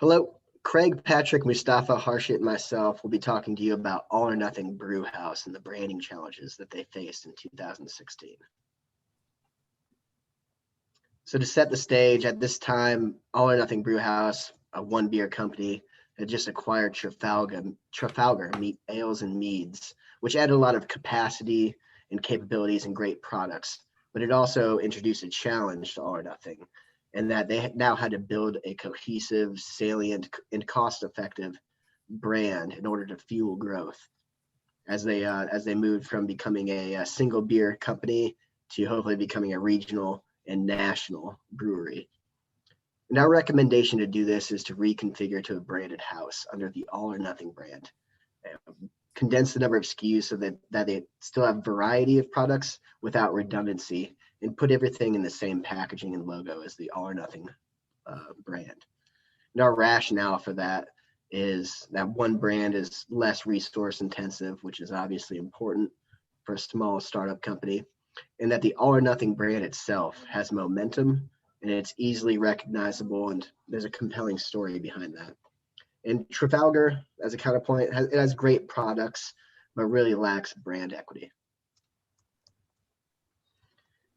Hello, Craig, Patrick, Mustafa, Harshit, and myself will be talking to you about All or Nothing Brew House and the branding challenges that they faced in 2016. So to set the stage, at this time, All or Nothing Brew House, a one beer company, had just acquired Trafalgar Ales and Meads, which added a lot of capacity and capabilities and great products. But it also introduced a challenge to All or Nothing, and that they now had to build a cohesive, salient, and cost-effective brand in order to fuel growth as they moved from becoming a single beer company to hopefully becoming a regional and national brewery. And our recommendation to do this is to reconfigure to a branded house under the All or Nothing brand. Condense the number of SKUs so that they still have variety of products without redundancy, and put everything in the same packaging and logo as the All or Nothing brand. And our rationale for that is that one brand is less resource intensive, which is obviously important for a small startup company, and that the All or Nothing brand itself has momentum and it's easily recognizable, and there's a compelling story behind that. And Trafalgar, as a counterpoint, it has great products, but really lacks brand equity.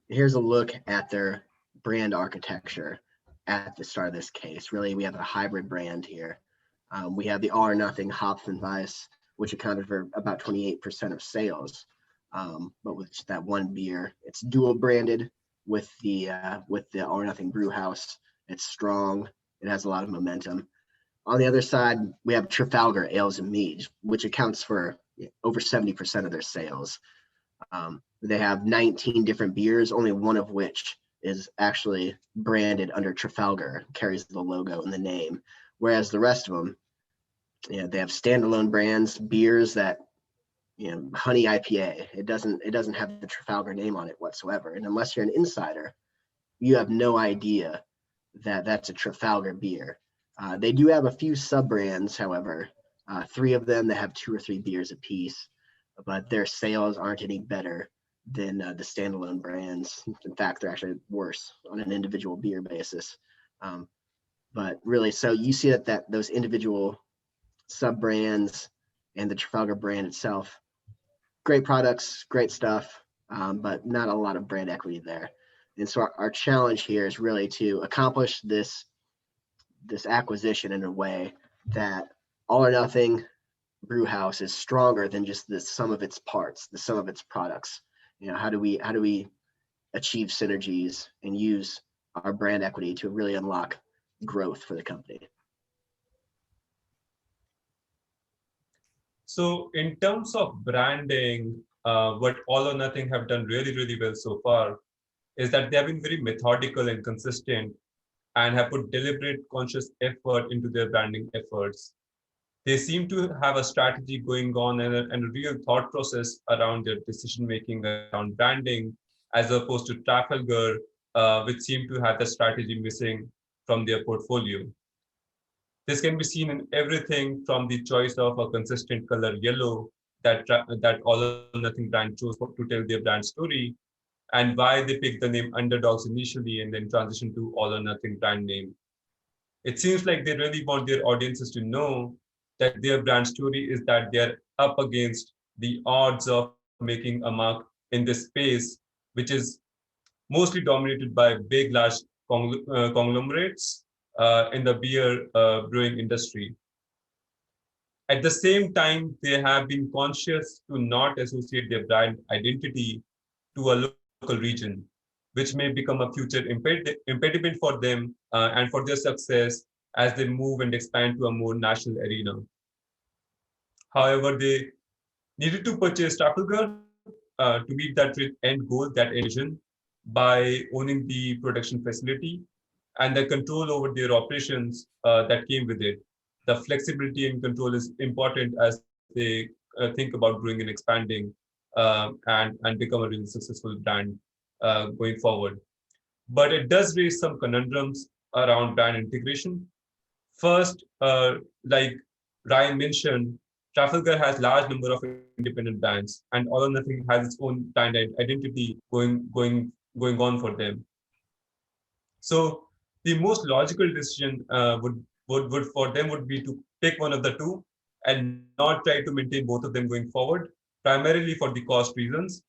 Here's a look at their brand architecture at the start of this case. Really, we have a hybrid brand here. We have the All or Nothing Hopfenweiss, which accounted for about 28% of sales. But with that one beer, it's dual branded with the All or Nothing Brew House. It's strong. It has a lot of momentum. On the other side, we have Trafalgar Ales and Meads, which accounts for over 70% of their sales. They have 19 different beers, only one of which is actually branded under Trafalgar, carries the logo and the name, whereas the rest of them, they have standalone brands, beers that, Honey IPA, it doesn't have the Trafalgar name on it whatsoever. And unless you're an insider, you have no idea that that's a Trafalgar beer. They do have a few sub brands, however, 3 of them that have 2 or 3 beers apiece, but their sales aren't any better than the standalone brands. In fact, they're actually worse on an individual beer basis. But really, so you see that those individual sub brands and the Trafalgar brand itself, great products, great stuff, but not a lot of brand equity there. And so our challenge here is really to accomplish this acquisition in a way that All or Nothing Brew House is stronger than just the sum of its parts, the sum of its products. How do we achieve synergies and use our brand equity to really unlock growth for the company? So in terms of branding, what All or Nothing have done really, really well so far is that they have been very methodical and consistent and have put deliberate, conscious effort into their branding efforts. They seem to have a strategy going on and a real thought process around their decision making around branding, as opposed to Trafalgar, which seem to have the strategy missing from their portfolio. This can be seen in everything from the choice of a consistent color yellow that All or Nothing brand chose to tell their brand story, and why they picked the name Underdogs initially and then transitioned to All or Nothing brand name. It seems like they really want their audiences to know that their brand story is that they're up against the odds of making a mark in this space, which is mostly dominated by big, large conglomerates in the beer brewing industry. At the same time, they have been conscious to not associate their brand identity to a local region, which may become a future impediment for them and for their success as they move and expand to a more national arena. However, they needed to purchase Trafalgar to meet that end goal, that vision, by owning the production facility and the control over their operations that came with it. The flexibility and control is important as they think about growing and expanding and become a really successful brand going forward. But it does raise some conundrums around brand integration. First, like Ryan mentioned, Trafalgar has large number of independent brands, and All or Nothing has its own brand identity going on for them. So the most logical decision would would for them would be to pick one of the two and not try to maintain both of them going forward, primarily for the cost reasons.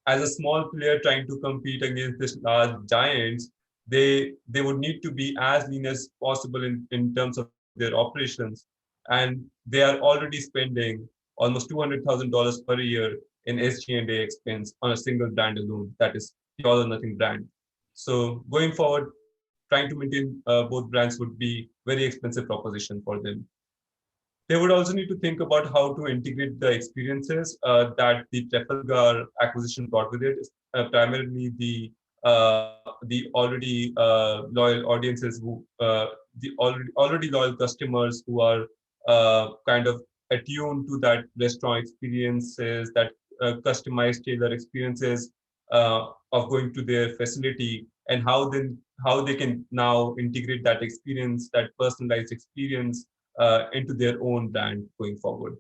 As a small player trying to compete against this large giants, they would need to be as lean as possible in terms of their operations. And they are already spending almost $200,000 per year in SG&A expense on a single brand alone, that is the All or Nothing brand. So going forward, trying to maintain both brands would be very expensive proposition for them. They would also need to think about how to integrate the experiences that the Trafalgar acquisition brought with it, primarily the already loyal audiences who the already loyal customers who are kind of attuned to that restaurant experiences, that customized tailor experiences of going to their facility, and how they can now integrate that experience, that personalized experience into their own brand going forward.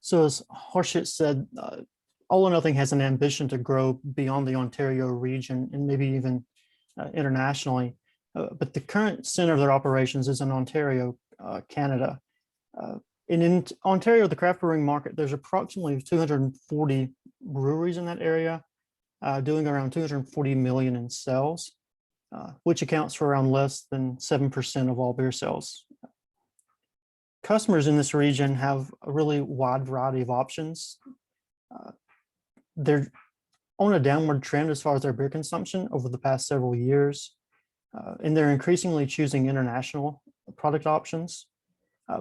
So as Harshit said, All or Nothing has an ambition to grow beyond the Ontario region and maybe even internationally. But the current center of their operations is in Ontario, Canada. And in Ontario, the craft brewing market, there's approximately 240 breweries in that area, doing around 240 million in sales, which accounts for around less than 7% of all beer sales. Customers in this region have a really wide variety of options. They're on a downward trend as far as their beer consumption over the past several years, and they're increasingly choosing international product options.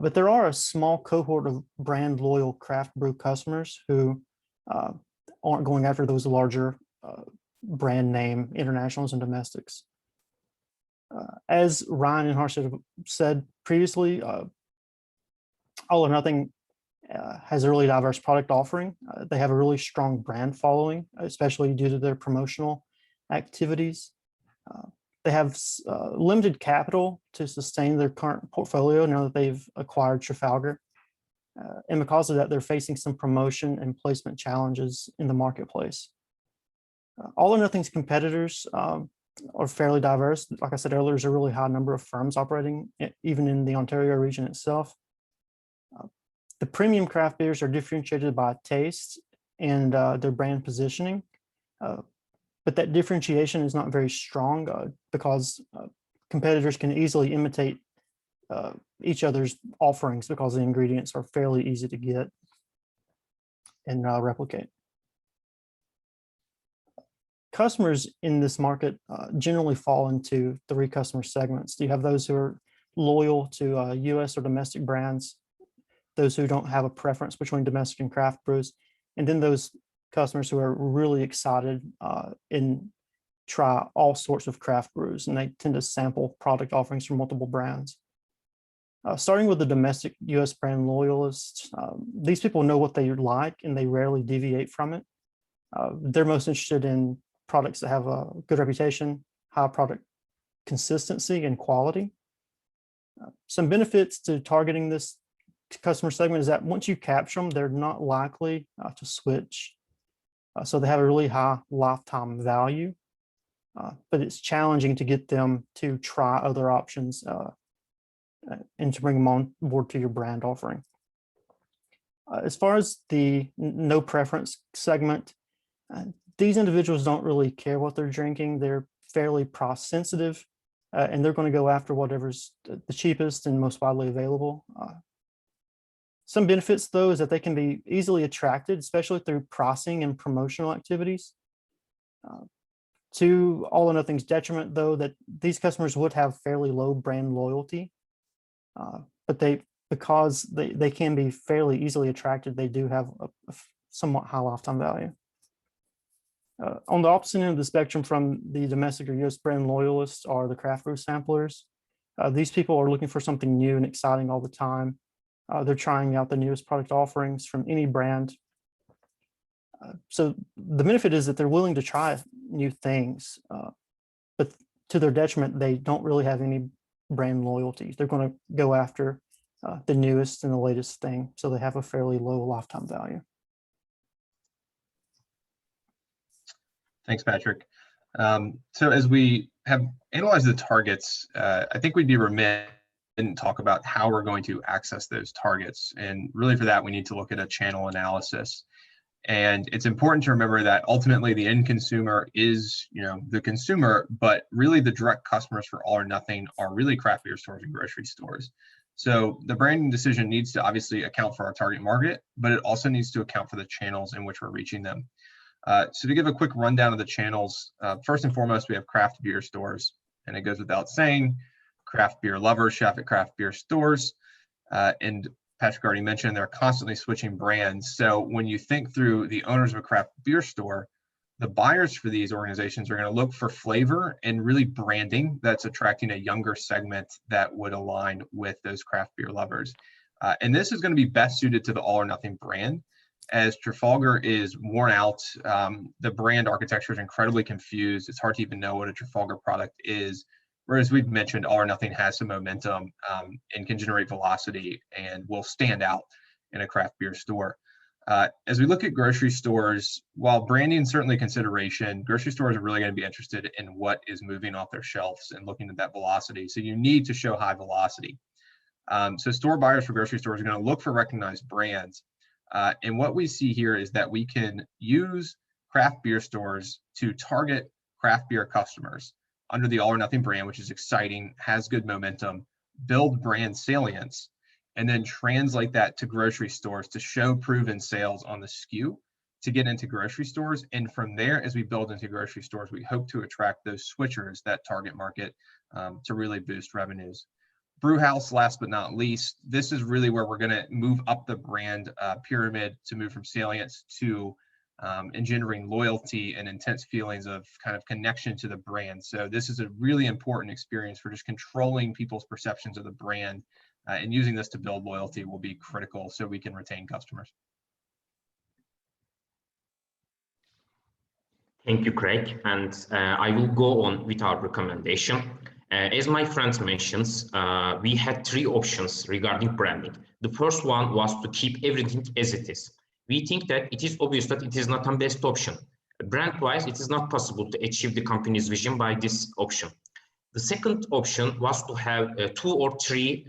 But there are a small cohort of brand loyal craft brew customers who aren't going after those larger brand name internationals and domestics. As Ryan and Harshit have said previously, All or Nothing has a really diverse product offering. They have a really strong brand following, especially due to their promotional activities. They have limited capital to sustain their current portfolio now that they've acquired Trafalgar. And because of that, they're facing some promotion and placement challenges in the marketplace. All or Nothing's competitors are fairly diverse. Like I said earlier, there's a really high number of firms operating even in the Ontario region itself. The premium craft beers are differentiated by taste and their brand positioning. But that differentiation is not very strong because competitors can easily imitate each other's offerings because the ingredients are fairly easy to get and replicate. Customers in this market generally fall into three customer segments. You have those who are loyal to US or domestic brands, those who don't have a preference between domestic and craft brews, and then those customers who are really excited and try all sorts of craft brews, and they tend to sample product offerings from multiple brands. Starting with the domestic US brand loyalists, these people know what they like and they rarely deviate from it. They're most interested in products that have a good reputation, high product consistency and quality. Some benefits to targeting this customer segment is that once you capture them, they're not likely to switch. So they have a really high lifetime value, but it's challenging to get them to try other options and to bring them on board to your brand offering. As far as the no preference segment, these individuals don't really care what they're drinking. They're fairly price sensitive, and they're going to go after whatever's the cheapest and most widely available. Some benefits, though, is that they can be easily attracted, especially through pricing and promotional activities. To All or Nothing's detriment, though, that these customers would have fairly low brand loyalty, but because they can be fairly easily attracted, they do have a somewhat high lifetime value. On the opposite end of the spectrum from the domestic or US brand loyalists are the craft brew samplers. These people are looking for something new and exciting all the time. They're trying out the newest product offerings from any brand. So the benefit is that they're willing to try new things, but to their detriment, they don't really have any brand loyalty. They're going to go after the newest and the latest thing, so they have a fairly low lifetime value. Thanks, Patrick. So as we have analyzed the targets, I think we'd be remiss and talk about how we're going to access those targets. And really for that, we need to look at a channel analysis. And it's important to remember that ultimately the end consumer is, the consumer, but really the direct customers for All or Nothing are really craft beer stores and grocery stores. So the branding decision needs to obviously account for our target market, but it also needs to account for the channels in which we're reaching them. So to give a quick rundown of the channels, first and foremost, we have craft beer stores, and it goes without saying, craft beer lovers shop at craft beer stores. And Patrick already mentioned they're constantly switching brands. So when you think through the owners of a craft beer store, the buyers for these organizations are going to look for flavor and really branding that's attracting a younger segment that would align with those craft beer lovers. And this is going to be best suited to the All or Nothing brand. As Trafalgar is worn out, the brand architecture is incredibly confused. It's hard to even know what a Trafalgar product is. Whereas we've mentioned, All or Nothing has some momentum and can generate velocity and will stand out in a craft beer store. As we look at grocery stores, while branding is certainly a consideration, grocery stores are really going to be interested in what is moving off their shelves and looking at that velocity. So you need to show high velocity. So store buyers for grocery stores are going to look for recognized brands. And what we see here is that we can use craft beer stores to target craft beer customers under the All or Nothing brand, which is exciting, has good momentum, build brand salience, and then translate that to grocery stores to show proven sales on the SKU to get into grocery stores. And from there, as we build into grocery stores, we hope to attract those switchers, that target market, to really boost revenues. Brewhouse, last but not least, this is really where we're going to move up the brand pyramid to move from salience to engendering loyalty and intense feelings of kind of connection to the brand. So this is a really important experience for just controlling people's perceptions of the brand, and using this to build loyalty will be critical so we can retain customers. Thank you, Craig. And I will go on with our recommendation. As my friend mentions, we had 3 options regarding branding. The first one was to keep everything as it is. We think that it is obvious that it is not the best option. Brand-wise, it is not possible to achieve the company's vision by this option. The second option was to have 2 or 3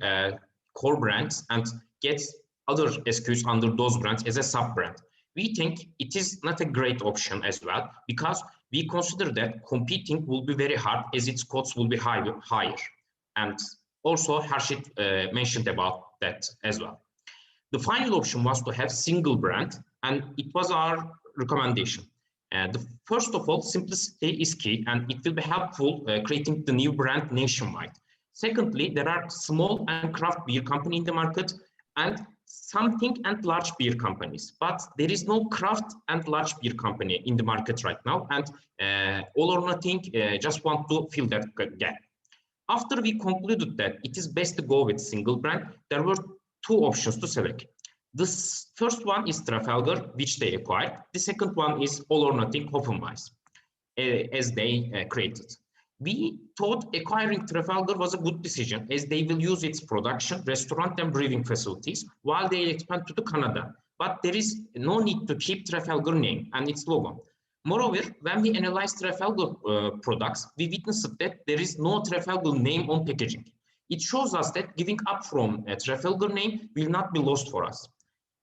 core brands and get other SKUs under those brands as a sub-brand. We think it is not a great option as well, because we consider that competing will be very hard as its costs will be higher. And also Harshit mentioned about that as well. The final option was to have single brand, and it was our recommendation. First of all, simplicity is key, and it will be helpful creating the new brand nationwide. Secondly, there are small and craft beer company in the market, and something and large beer companies, but there is no craft and large beer company in the market right now, and All or Nothing just want to fill that gap. After we concluded that it is best to go with single brand, there were 2 options to select. The first one is Trafalgar, which they acquired. The second one is All or Nothing Hoffenweiss, as they created. We thought acquiring Trafalgar was a good decision, as they will use its production, restaurant, and brewing facilities while they expand to Canada. But there is no need to keep Trafalgar name and its logo. Moreover, when we analyzed Trafalgar products, we witnessed that there is no Trafalgar name on packaging. It shows us that giving up from a Trafalgar name will not be lost for us.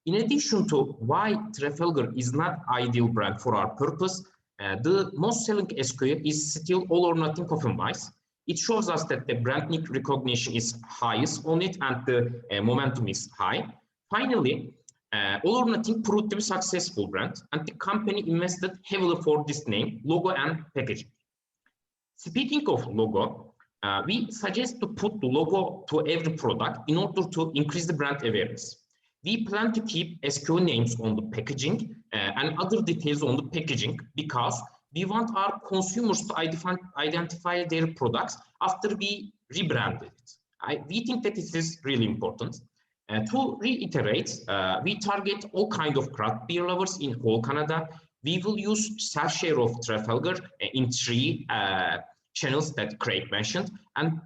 In addition to why Trafalgar is not ideal brand for our purpose, the most selling SKU is still All or Nothing Hoffenweiss. It shows us that the brand recognition is highest on it and the momentum is high. Finally, All or Nothing proved to be a successful brand, and the company invested heavily for this name, logo, and packaging. Speaking of logo, we suggest to put the logo to every product in order to increase the brand awareness. We plan to keep SKU names on the packaging and other details on the packaging, because we want our consumers to identify their products after we rebranded it. We think that this is really important. To reiterate, we target all kinds of craft beer lovers in whole Canada. We will use self-share of Trafalgar in 3 channels that Craig mentioned. And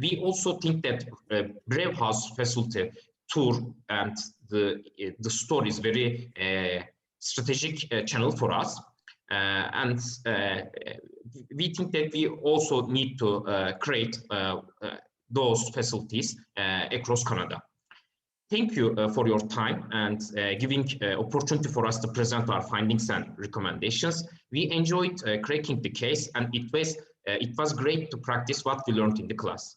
we also think that Brewhouse facility tour and the store is very strategic channel for us. And we think that we also need to create those facilities across Canada. Thank you for your time and giving opportunity for us to present our findings and recommendations. We enjoyed cracking the case, and it was great to practice what we learned in the class.